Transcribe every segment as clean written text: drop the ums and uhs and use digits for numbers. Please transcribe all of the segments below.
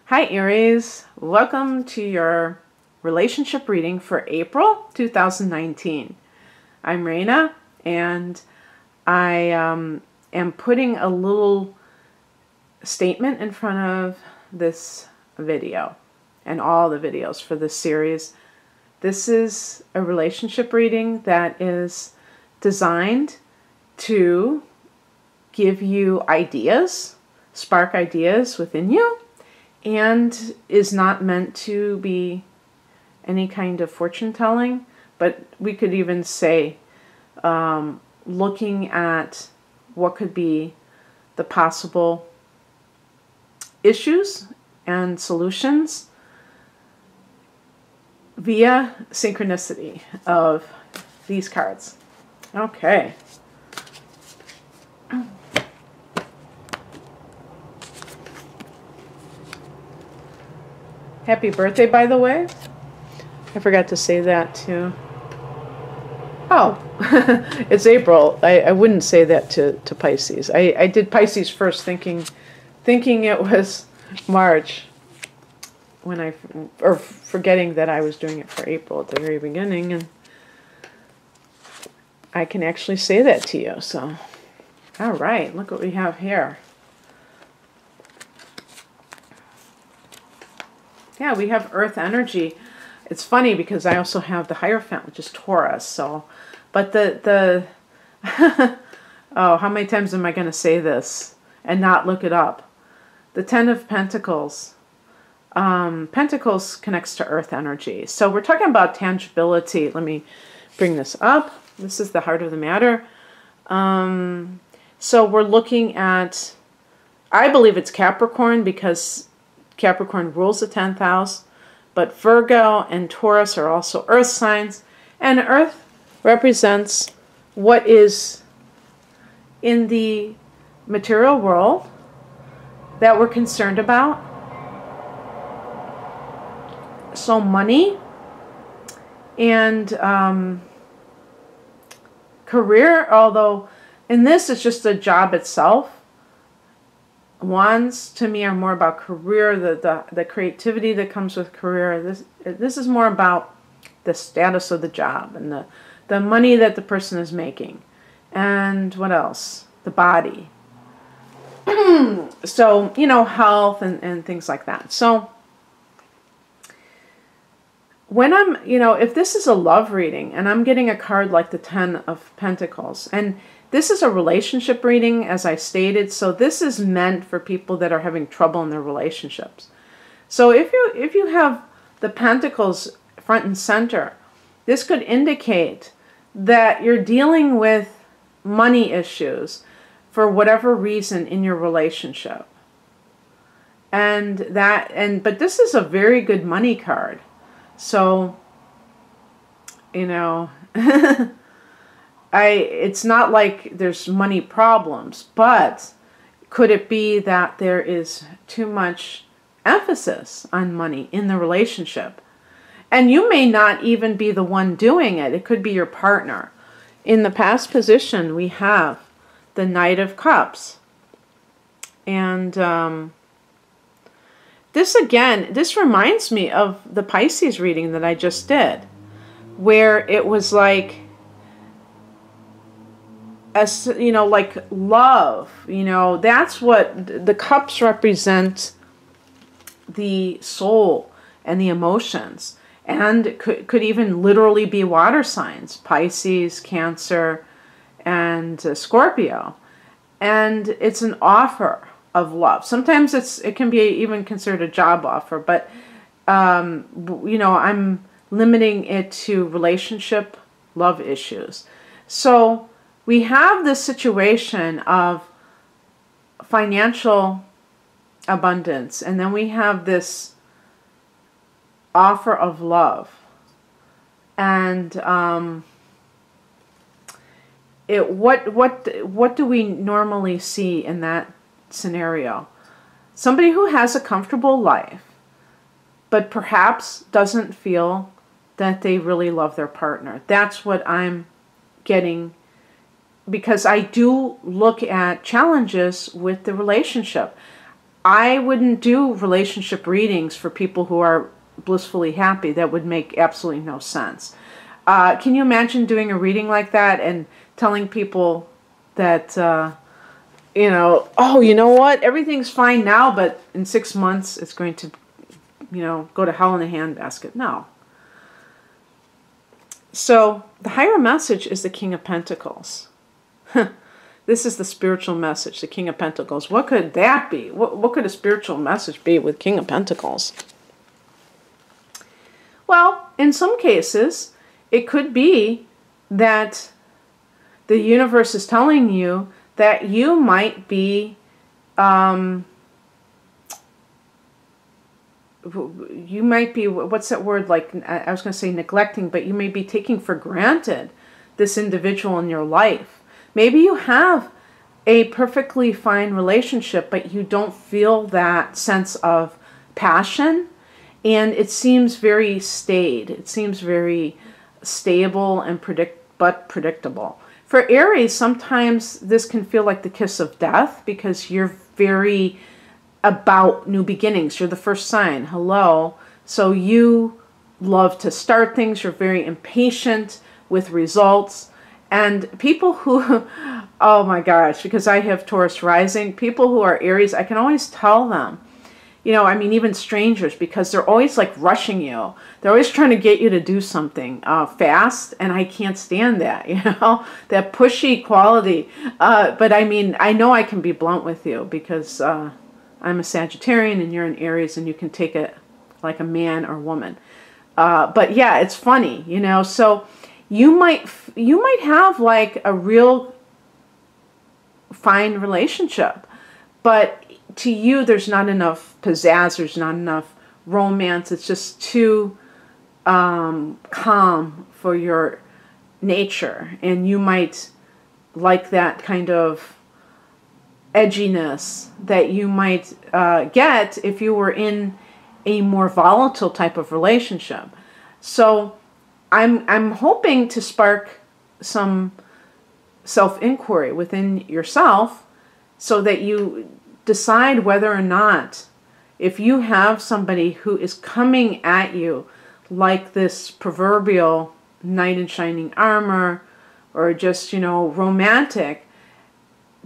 Hi Aries, welcome to your relationship reading for April 2019. I'm Raina and I am putting a little statement in front of this video and all the videos for this series. This is a relationship reading that is designed to give you ideas, spark ideas within you, and is not meant to be any kind of fortune telling, but we could even say looking at what could be the possible issues and solutions via synchronicity of these cards. Okay. Happy birthday, by the way. I forgot to say that too. Oh, it's April. I wouldn't say that to Pisces. I did Pisces first thinking it was March, or forgetting that I was doing it for April at the very beginning, and I can actually say that to you. So, all right, look what we have here. Yeah, we have Earth energy. It's funny because I also have the Hierophant, which is Taurus. So, but the oh, how many times am I going to say this and not look it up? The Ten of Pentacles. Pentacles connects to Earth energy. So we're talking about tangibility. Let me bring this up. This is the heart of the matter. So we're looking at, I believe it's Capricorn because Capricorn rules the 10th house, but Virgo and Taurus are also earth signs, and earth represents what is in the material world that we're concerned about. So money and career, although in this it's just the job itself. Wands to me are more about career, the creativity that comes with career. This is more about the status of the job and the money that the person is making. And what else? The body. So, you know, health and things like that. So when I'm, you know, if this is a love reading and I'm getting a card like the Ten of Pentacles, and this is a relationship reading, as I stated, so this is meant for people that are having trouble in their relationships. So if you have the Pentacles front and center, this could indicate that you're dealing with money issues for whatever reason in your relationship. But this is a very good money card. So, you know, it's not like there's money problems, but could it be that there is too much emphasis on money in the relationship? And you may not even be the one doing it. It could be your partner. In the past position, we have the Knight of Cups. And this reminds me of the Pisces reading that I just did, where it was like, as you know, like love, you know, that's what the cups represent, the soul and the emotions, and could even literally be water signs, Pisces, Cancer, and Scorpio. And it's an offer of love. Sometimes it can be even considered a job offer, but you know, I'm limiting it to relationship love issues. So we have this situation of financial abundance, and then we have this offer of love. And what do we normally see in that scenario? Somebody who has a comfortable life, but perhaps doesn't feel that they really love their partner. That's what I'm getting, because I do look at challenges with the relationship. I wouldn't do relationship readings for people who are blissfully happy. That would make absolutely no sense. Can you imagine doing a reading like that and telling people that, you know, oh, you know what, everything's fine now, but in 6 months it's going to, you know, go to hell in a handbasket? No. So the higher message is the King of Pentacles. This is the spiritual message, the King of Pentacles. What could that be? What could a spiritual message be with King of Pentacles? Well, in some cases, it could be that the universe is telling you that you might be, what's that word, like, I was going to say neglecting, but you may be taking for granted this individual in your life. Maybe you have a perfectly fine relationship, but you don't feel that sense of passion, and it seems very staid. It seems very stable and predictable. For Aries, sometimes this can feel like the kiss of death because you're very about new beginnings. You're the first sign. Hello. So you love to start things. You're very impatient with results. And people who, oh my gosh, because I have Taurus rising, people who are Aries, I can always tell them, you know, I mean, even strangers, because they're always like rushing you. They're always trying to get you to do something fast, and I can't stand that, you know, that pushy quality. But I mean, I know I can be blunt with you because I'm a Sagittarian and you're an Aries, and you can take it like a man or woman. But yeah, it's funny, you know, so you might have like a real fine relationship, but to you, there's not enough pizzazz, there's not enough romance. It's just too calm for your nature. And you might like that kind of edginess that you might get if you were in a more volatile type of relationship. So I'm hoping to spark some self-inquiry within yourself so that you decide whether or not, if you have somebody who is coming at you like this proverbial knight in shining armor, or just, you know, romantic,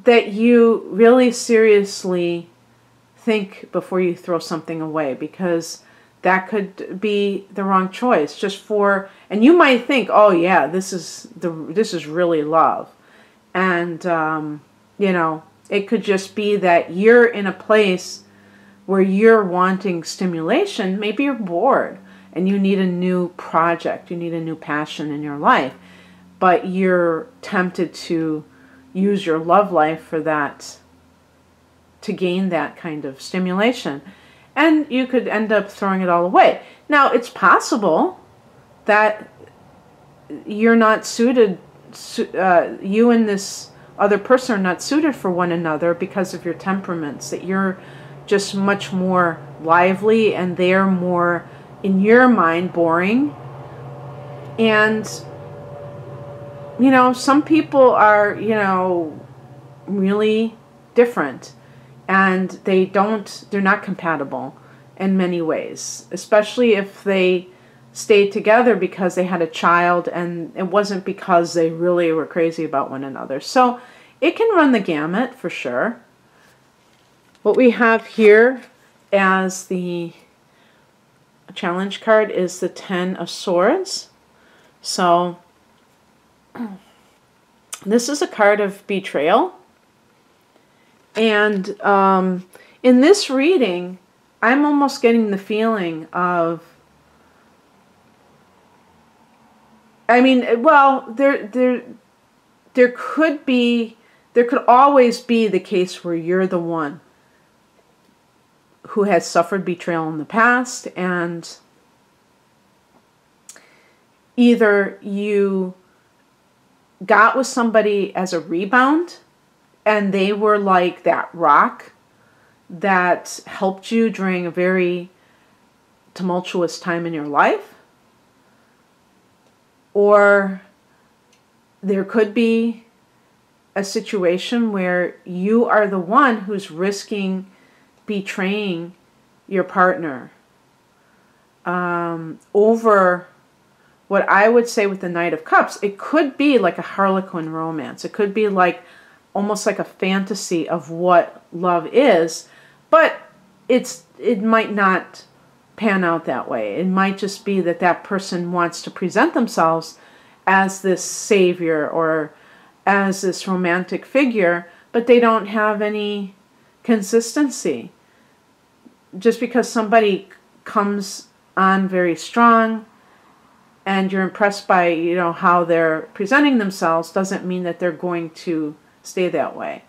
that you really seriously think before you throw something away, because that could be the wrong choice just for, and you might think, oh yeah, this is really love. And, you know, it could just be that you're in a place where you're wanting stimulation. Maybe you're bored and you need a new project. You need a new passion in your life. But you're tempted to use your love life for that, to gain that kind of stimulation. And you could end up throwing it all away. Now, it's possible that you're not suited, you and this other person are not suited for one another because of your temperaments, that you're just much more lively and they're more, in your mind, boring. And, you know, some people are, you know, really different, and they're not compatible in many ways, especially if they stayed together because they had a child and it wasn't because they really were crazy about one another. So it can run the gamut for sure. What we have here as the challenge card is the 10 of Swords. So this is a card of betrayal. And in this reading, I'm almost getting the feeling of, I mean, well, there could always be the case where you're the one who has suffered betrayal in the past, and either you got with somebody as a rebound and they were like that rock that helped you during a very tumultuous time in your life, or there could be a situation where you are the one who's risking betraying your partner over what I would say with the Knight of Cups. It could be like a Harlequin romance. It could be like almost like a fantasy of what love is, but it might not pan out that way. It might just be that that person wants to present themselves as this savior or as this romantic figure, but they don't have any consistency. Just because somebody comes on very strong and you're impressed by, you know, how they're presenting themselves doesn't mean that they're going to stay that way.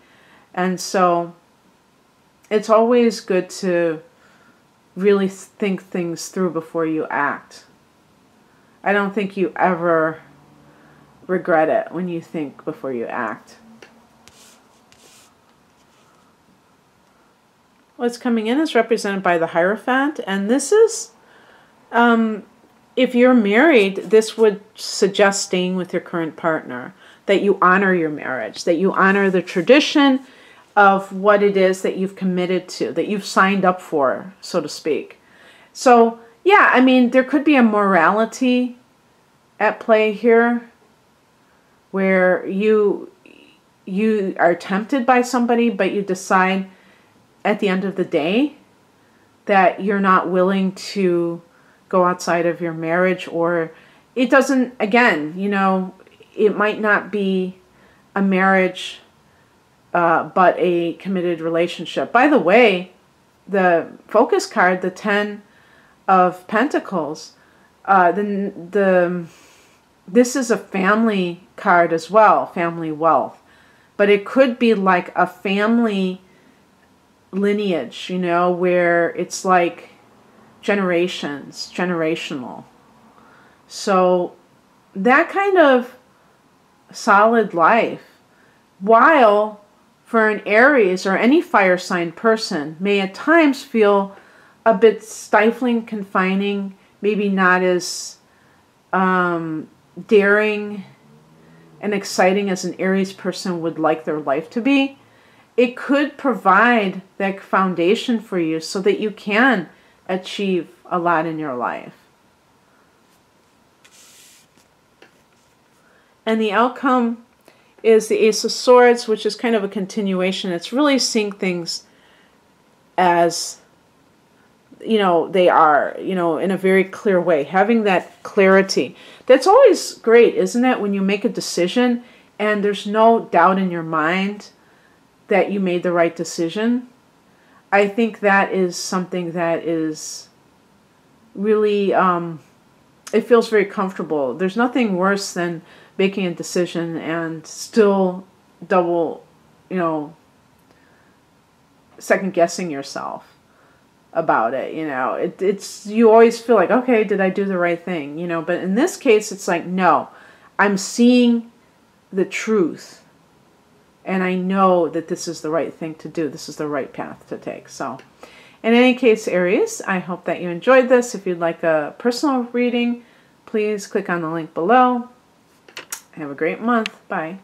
And so it's always good to really think things through before you act. I don't think you ever regret it when you think before you act. What's coming in is represented by the Hierophant, and this is, if you're married, this would suggest staying with your current partner, that you honor your marriage, that you honor the tradition of what it is that you've committed to, that you've signed up for, so to speak. So, yeah, I mean, there could be a morality at play here where you are tempted by somebody, but you decide at the end of the day that you're not willing to go outside of your marriage, or it doesn't, again, you know, it might not be a marriage, but a committed relationship. By the way, the focus card, the 10 of Pentacles, this is a family card as well, family wealth. But it could be like a family lineage, you know, where it's like generational. So that kind of solid life, while for an Aries or any fire sign person may at times feel a bit stifling, confining, maybe not as daring and exciting as an Aries person would like their life to be, it could provide that foundation for you so that you can achieve a lot in your life. And the outcome is the Ace of Swords, which is kind of a continuation. It's really seeing things as, you know, they are, you know, in a very clear way. Having that clarity. That's always great, isn't it? When you make a decision and there's no doubt in your mind that you made the right decision. I think that is something that is really, it feels very comfortable. There's nothing worse than making a decision and still double, you know, second guessing yourself about it, you know. It's you always feel like, okay, did I do the right thing, you know? But in this case, it's like, no, I'm seeing the truth. And I know that this is the right thing to do. This is the right path to take. So, in any case, Aries, I hope that you enjoyed this. If you'd like a personal reading, please click on the link below. Have a great month. Bye.